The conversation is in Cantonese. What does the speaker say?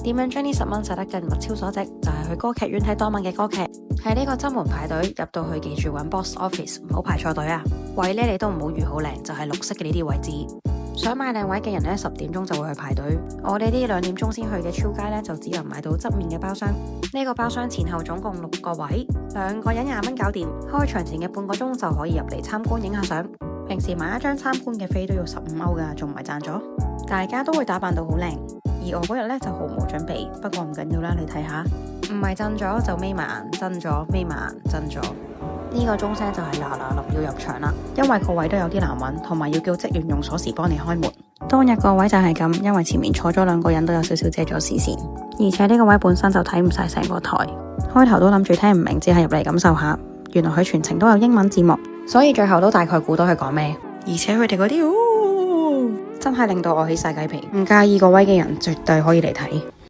點樣將呢10蚊使得更物超所值？就係去歌劇院睇當晚嘅歌劇。喺呢個側門排隊入到去，記住揾 box office，唔好排錯隊啊！位呢你都唔好預好靚，就係綠色嘅呢啲位置。想買靚位嘅人呢，10點鐘就會去排隊。我哋啲2點鐘先去嘅超街呢，就只能買到側面嘅包廂。呢個包廂前後總共6個位，2個人20蚊搞掂。開場前嘅半個鐘就可以入嚟參觀影下相。平時買一張參觀嘅飛都要15歐㗎，仲唔係賺咗？大家都會打扮到好靚，而我嗰日呢就毫無準備。不過唔緊要啦，你睇下，唔係震咗就眯埋眼，震咗眯埋眼，震咗。呢個鐘聲就係嗱臨要入場啦，因為個位都有啲難揾，同埋要叫職員用鎖匙幫你開門。當日個位就係咁，因為前面坐咗2個人都有少少遮咗視線，而且呢個位本身就睇唔晒成個台。開頭都諗住聽唔明，只係入嚟感受下。原來佢全程都有英文字幕，所以最後都大概估到佢講咩。而且佢哋嗰啲真係令到我起晒雞皮。唔介意個位嘅人絕對可以嚟睇。